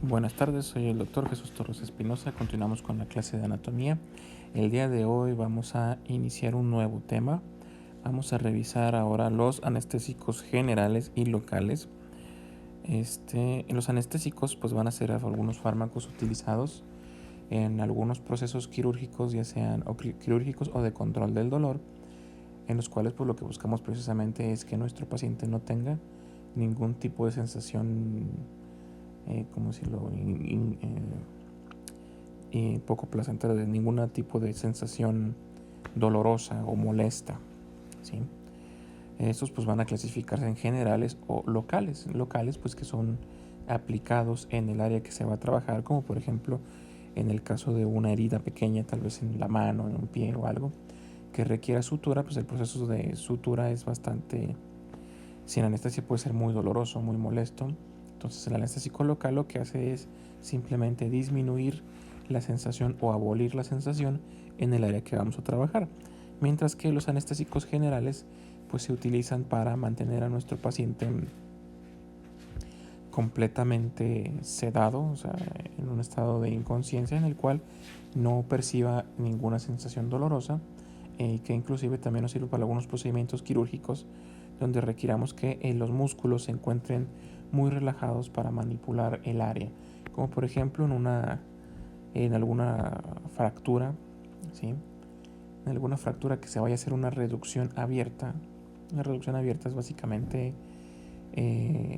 Buenas tardes, soy el doctor Jesús Torres Espinosa. Continuamos con la clase de anatomía. El día de hoy vamos a iniciar un nuevo tema. Vamos a revisar ahora los anestésicos generales y locales. Los anestésicos pues van a ser algunos fármacos utilizados en algunos procesos quirúrgicos, ya sean quirúrgicos o de control del dolor, en los cuales pues lo que buscamos precisamente es que nuestro paciente no tenga ningún tipo de sensación, ¿cómo decirlo? Poco placentera, de ningún tipo de sensación dolorosa o molesta, ¿sí? Estos pues van a clasificarse en generales o locales. Locales pues que son aplicados en el área que se va a trabajar, como por ejemplo en el caso de una herida pequeña, tal vez en la mano, en un pie o algo, que requiera sutura, pues el proceso de sutura es bastante, sin anestesia puede ser muy doloroso, muy molesto. Entonces el anestésico local lo que hace es simplemente disminuir la sensación o abolir la sensación en el área que vamos a trabajar. Mientras que los anestésicos generales pues se utilizan para mantener a nuestro paciente completamente sedado, o sea, en un estado de inconsciencia en el cual no perciba ninguna sensación dolorosa, que inclusive también nos sirve para algunos procedimientos quirúrgicos donde requiramos que los músculos se encuentren muy relajados para manipular el área, como por ejemplo en alguna fractura, ¿sí? En alguna fractura que se vaya a hacer una reducción abierta. La reducción abierta es básicamente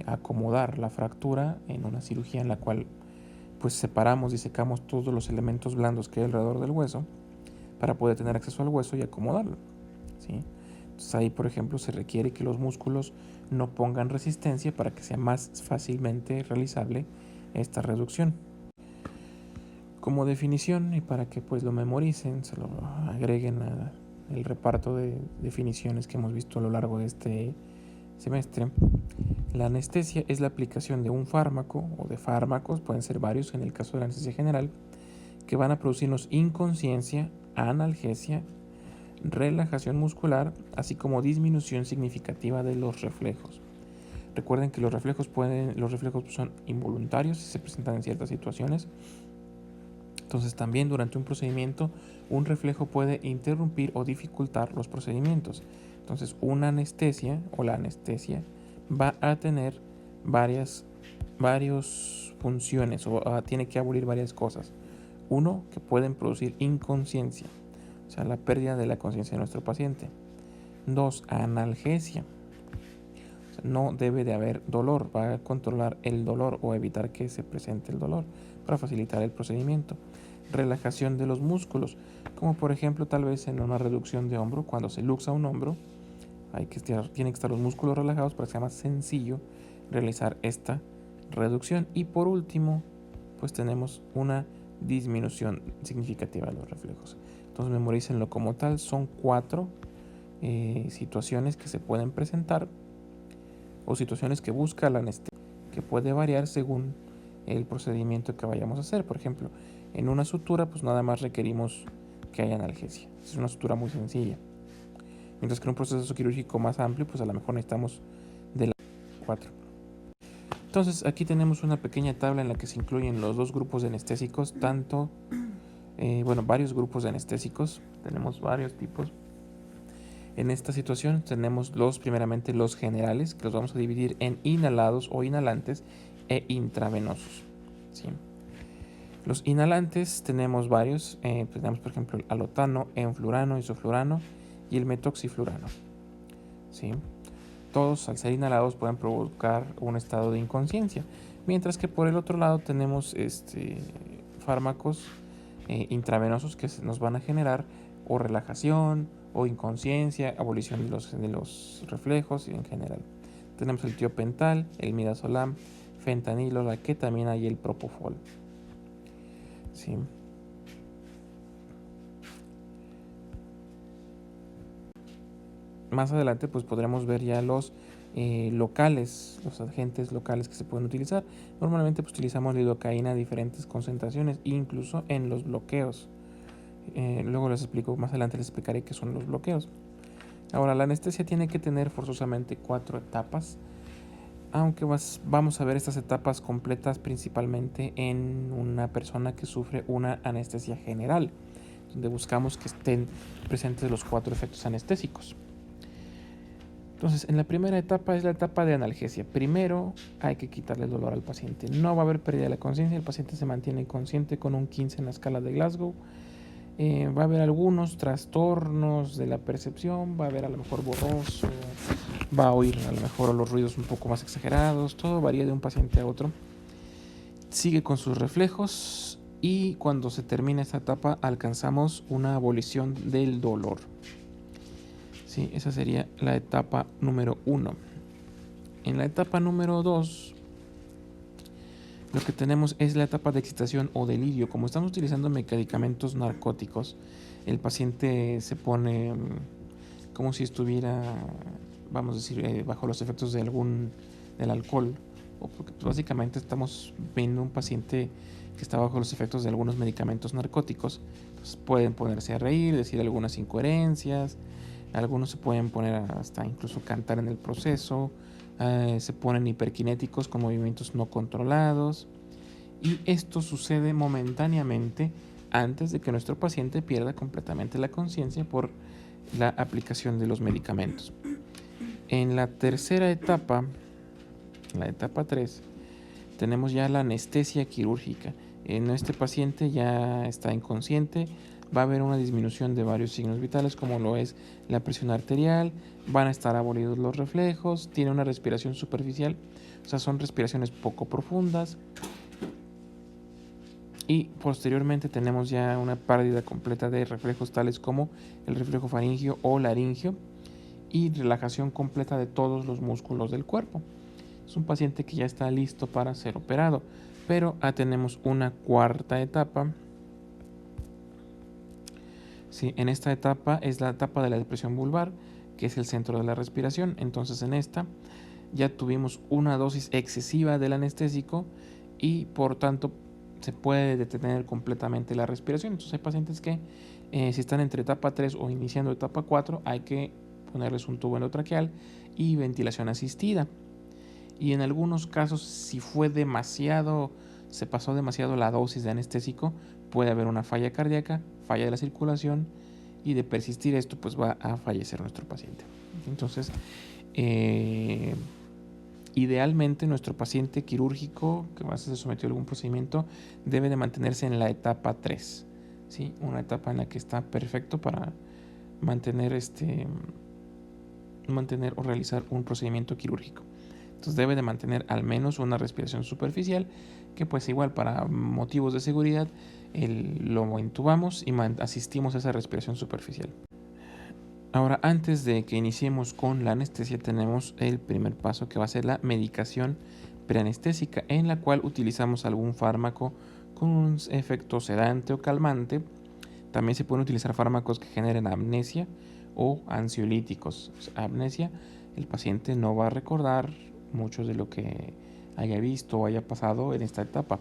acomodar la fractura en una cirugía en la cual pues separamos y secamos todos los elementos blandos que hay alrededor del hueso para poder tener acceso al hueso y acomodarlo, ¿sí? Entonces ahí, por ejemplo, se requiere que los músculos no pongan resistencia para que sea más fácilmente realizable esta reducción. Como definición, y para que pues lo memoricen, se lo agreguen al reparto de definiciones que hemos visto a lo largo de este semestre, la anestesia es la aplicación de un fármaco o de fármacos, pueden ser varios en el caso de la anestesia general, que van a producirnos inconsciencia, analgesia, relajación muscular, así como disminución significativa de los reflejos. Recuerden que los reflejos son involuntarios y se presentan en ciertas situaciones. Entonces también durante un procedimiento un reflejo puede interrumpir o dificultar los procedimientos. Entonces una anestesia o la anestesia va a tener varias funciones o tiene que abolir varias cosas. Uno, que pueden producir inconsciencia, o sea, la pérdida de la conciencia de nuestro paciente. Dos, analgesia. O sea, no debe de haber dolor, va a controlar el dolor o evitar que se presente el dolor para facilitar el procedimiento. Relajación de los músculos, como por ejemplo tal vez en una reducción de hombro, cuando se luxa un hombro, tienen que estar los músculos relajados para que sea más sencillo realizar esta reducción. Y por último, pues tenemos una disminución significativa de los reflejos. Entonces memorícenlo como tal, son 4 situaciones que se pueden presentar o situaciones que busca la anestesia, que puede variar según el procedimiento que vayamos a hacer. Por ejemplo, en una sutura pues nada más requerimos que haya analgesia, es una sutura muy sencilla. Mientras que en un proceso quirúrgico más amplio pues a lo mejor necesitamos de las 4. Entonces aquí tenemos una pequeña tabla en la que se incluyen los dos grupos de anestésicos, varios grupos de anestésicos, tenemos varios tipos. En esta situación tenemos primeramente los generales, que los vamos a dividir en inhalados o inhalantes e intravenosos, ¿sí? Los inhalantes tenemos varios, tenemos por ejemplo el alotano, enflurano, isoflurano y el metoxiflurano, ¿sí? Todos al ser inhalados pueden provocar un estado de inconsciencia, mientras que por el otro lado tenemos fármacos intravenosos que nos van a generar o relajación o inconsciencia, abolición de los reflejos y en general. Tenemos el tiopental, el midazolam, fentanilo, la ketamina y el propofol, ¿sí? Más adelante pues podremos ver ya los locales, los agentes locales que se pueden utilizar. Normalmente pues utilizamos lidocaína a diferentes concentraciones, incluso en los bloqueos. Luego más adelante les explicaré qué son los bloqueos. Ahora, la anestesia tiene que tener forzosamente 4 etapas. aunque vamos a ver estas etapas completas principalmente en una persona que sufre una anestesia general, donde buscamos que estén presentes los 4 efectos anestésicos. Entonces, en la primera etapa es la etapa de analgesia. Primero hay que quitarle el dolor al paciente. No va a haber pérdida de la conciencia, el paciente se mantiene consciente con un 15 en la escala de Glasgow. Va a haber algunos trastornos de la percepción, va a haber a lo mejor borroso, va a oír a lo mejor los ruidos un poco más exagerados, todo varía de un paciente a otro. Sigue con sus reflejos y cuando se termina esta etapa alcanzamos una abolición del dolor. Sí, esa sería la etapa número 1. En la etapa número 2, lo que tenemos es la etapa de excitación o delirio. Como estamos utilizando medicamentos narcóticos, el paciente se pone como si estuviera, vamos a decir, bajo los efectos de del alcohol, o porque pues, básicamente estamos viendo un paciente que está bajo los efectos de algunos medicamentos narcóticos. Entonces pueden ponerse a reír, decir algunas incoherencias, algunos se pueden poner hasta incluso cantar en el proceso, se ponen hiperkinéticos con movimientos no controlados, y esto sucede momentáneamente antes de que nuestro paciente pierda completamente la conciencia por la aplicación de los medicamentos. En la tercera etapa, la etapa 3, tenemos ya la anestesia quirúrgica. En este paciente ya está inconsciente, va a haber una disminución de varios signos vitales como lo es la presión arterial, van a estar abolidos los reflejos, tiene una respiración superficial, o sea, son respiraciones poco profundas, y posteriormente tenemos ya una pérdida completa de reflejos tales como el reflejo faríngeo o laringio y relajación completa de todos los músculos del cuerpo. Es un paciente que ya está listo para ser operado, pero tenemos una cuarta etapa. Sí, en esta etapa es la etapa de la depresión vulvar, que es el centro de la respiración. Entonces en esta ya tuvimos una dosis excesiva del anestésico y por tanto se puede detener completamente la respiración. Entonces hay pacientes que si están entre etapa 3 o iniciando etapa 4 hay que ponerles un tubo endotraqueal y ventilación asistida. Y en algunos casos, si fue demasiado, se pasó demasiado la dosis de anestésico, puede haber una falla cardíaca, falla de la circulación, y de persistir esto, pues va a fallecer nuestro paciente. Entonces, idealmente nuestro paciente quirúrgico que va a ser sometido a algún procedimiento debe de mantenerse en la etapa 3, ¿sí? Una etapa en la que está perfecto para mantener o realizar un procedimiento quirúrgico. Entonces debe de mantener al menos una respiración superficial, que pues igual para motivos de seguridad lo intubamos y asistimos a esa respiración superficial. Ahora, antes de que iniciemos con la anestesia, tenemos el primer paso, que va a ser la medicación preanestésica, en la cual utilizamos algún fármaco con un efecto sedante o calmante. También se pueden utilizar fármacos que generen amnesia o ansiolíticos. Amnesia, el paciente no va a recordar mucho de lo que haya visto o haya pasado en esta etapa.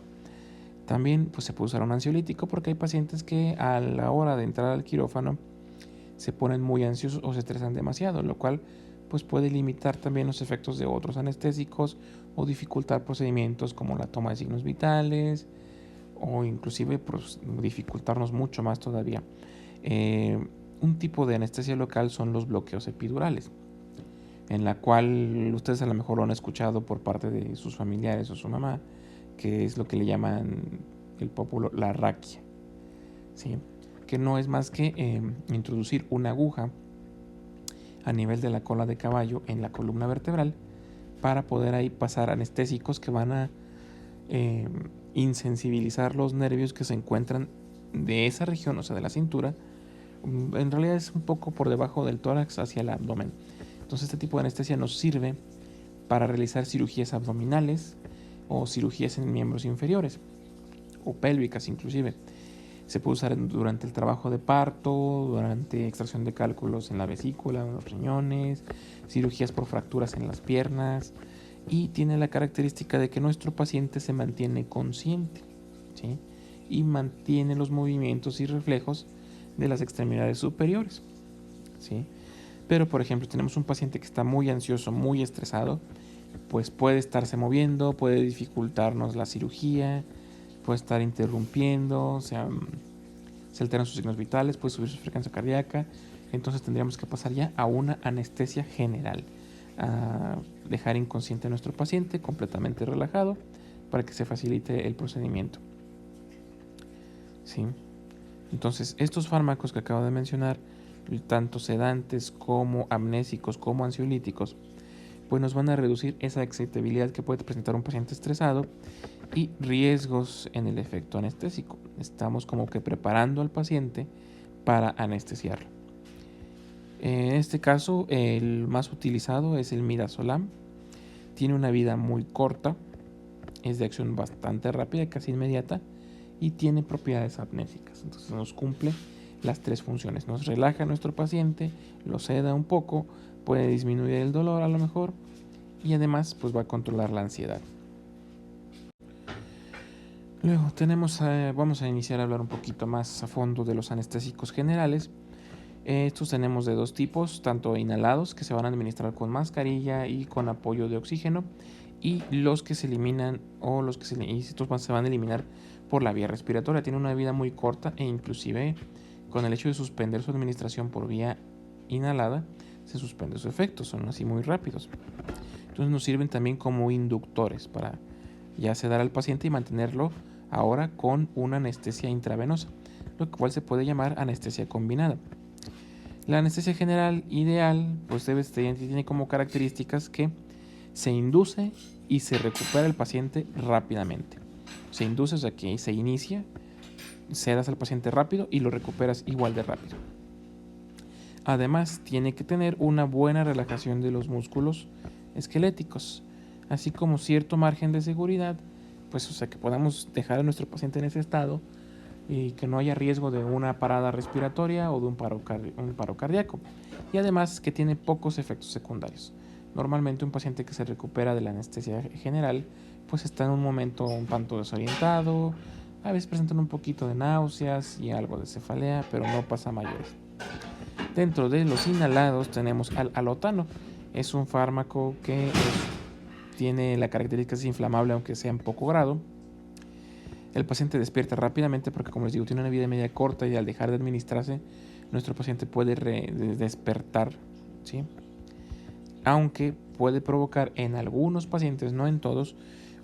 También pues, se puede usar un ansiolítico porque hay pacientes que a la hora de entrar al quirófano se ponen muy ansiosos o se estresan demasiado, lo cual pues, puede limitar también los efectos de otros anestésicos o dificultar procedimientos como la toma de signos vitales o inclusive pues, dificultarnos mucho más todavía. Un tipo de anestesia local son los bloqueos epidurales, en la cual ustedes a lo mejor lo han escuchado por parte de sus familiares o su mamá, que es lo que le llaman el popular la raquia, ¿sí? Que no es más que introducir una aguja a nivel de la cola de caballo en la columna vertebral para poder ahí pasar anestésicos que van a insensibilizar los nervios que se encuentran de esa región, o sea, de la cintura. En realidad es un poco por debajo del tórax hacia el abdomen. Entonces este tipo de anestesia nos sirve para realizar cirugías abdominales o cirugías en miembros inferiores o pélvicas inclusive. Se puede usar durante el trabajo de parto, durante extracción de cálculos en la vesícula, en los riñones, cirugías por fracturas en las piernas, y tiene la característica de que nuestro paciente se mantiene consciente, ¿sí? Y mantiene los movimientos y reflejos de las extremidades superiores, ¿sí? Pero por ejemplo tenemos un paciente que está muy ansioso, muy estresado, pues puede estarse moviendo, puede dificultarnos la cirugía, puede estar interrumpiendo, o sea, se alteran sus signos vitales, puede subir su frecuencia cardíaca. Entonces tendríamos que pasar ya a una anestesia general, a dejar inconsciente a nuestro paciente completamente relajado para que se facilite el procedimiento. ¿Sí? Entonces, estos fármacos que acabo de mencionar, tanto sedantes como amnésicos como ansiolíticos, pues nos van a reducir esa excitabilidad que puede presentar un paciente estresado y riesgos en el efecto anestésico. Estamos como que preparando al paciente para anestesiarlo. En este caso, el más utilizado es el midazolam. Tiene una vida muy corta, es de acción bastante rápida, casi inmediata, y tiene propiedades apnésicas. Entonces nos cumple las tres funciones. Nos relaja a nuestro paciente, lo seda un poco, puede disminuir el dolor a lo mejor, y además pues va a controlar la ansiedad. Luego vamos a iniciar a hablar un poquito más a fondo de los anestésicos generales. Estos tenemos de dos tipos, tanto inhalados, que se van a administrar con mascarilla y con apoyo de oxígeno, y los que se eliminan estos se van a eliminar por la vía respiratoria. Tiene una vida muy corta e inclusive con el hecho de suspender su administración por vía inhalada se suspende su efecto, son así muy rápidos. Entonces nos sirven también como inductores para ya sedar al paciente y mantenerlo ahora con una anestesia intravenosa, lo cual se puede llamar anestesia combinada. La anestesia general ideal pues tiene como características que se induce y se recupera el paciente rápidamente. Se induce, o sea que se inicia, sedas al paciente rápido y lo recuperas igual de rápido. Además, tiene que tener una buena relajación de los músculos esqueléticos, así como cierto margen de seguridad, pues o sea que podamos dejar a nuestro paciente en ese estado y que no haya riesgo de una parada respiratoria o de un paro cardíaco. Y además que tiene pocos efectos secundarios. Normalmente un paciente que se recupera de la anestesia general pues está en un momento un tanto desorientado, a veces presentan un poquito de náuseas y algo de cefalea, pero no pasa a mayores. Dentro de los inhalados tenemos al alotano. Es un fármaco que tiene la característica de inflamable aunque sea en poco grado. El paciente despierta rápidamente porque, como les digo, tiene una vida media corta y al dejar de administrarse, nuestro paciente puede despertar, ¿sí? Aunque puede provocar en algunos pacientes, no en todos,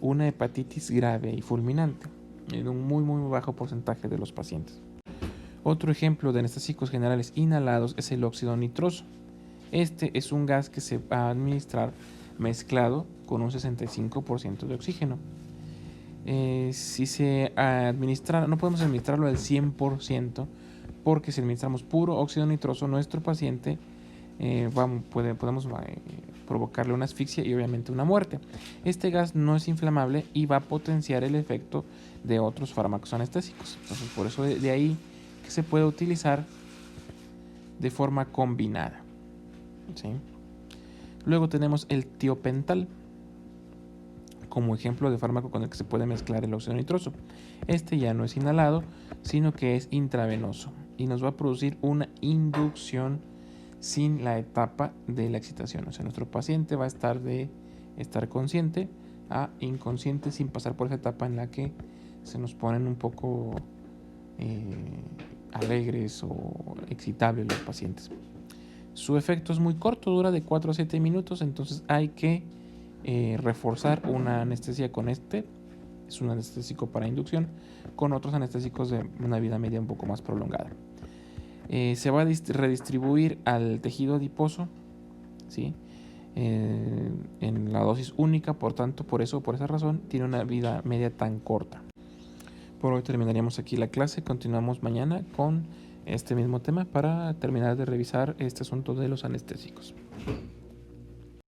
una hepatitis grave y fulminante, en un muy bajo porcentaje de los pacientes. Otro ejemplo de anestésicos generales inhalados es el óxido nitroso. Este es un gas que se va a administrar mezclado con un 65% de oxígeno. Si se administra, no podemos administrarlo al 100%, porque si administramos puro óxido nitroso, nuestro paciente podemos provocarle una asfixia y obviamente una muerte. Este gas no es inflamable y va a potenciar el efecto de otros fármacos anestésicos. Entonces, por eso de ahí que se puede utilizar de forma combinada, ¿sí? Luego tenemos el tiopental como ejemplo de fármaco con el que se puede mezclar el óxido nitroso. Este ya no es inhalado, sino que es intravenoso y nos va a producir una inducción sin la etapa de la excitación. O sea, nuestro paciente va a estar de estar consciente a inconsciente sin pasar por esa etapa en la que se nos ponen un poco alegres o excitables los pacientes. Su efecto es muy corto, dura de 4 a 7 minutos, entonces hay que reforzar una anestesia con este. Es un anestésico para inducción con otros anestésicos de una vida media un poco más prolongada. Se va a redistribuir al tejido adiposo, ¿sí? En la dosis única, por tanto, por esa razón, tiene una vida media tan corta. Por hoy terminaríamos aquí la clase, continuamos mañana con este mismo tema para terminar de revisar este asunto de los anestésicos.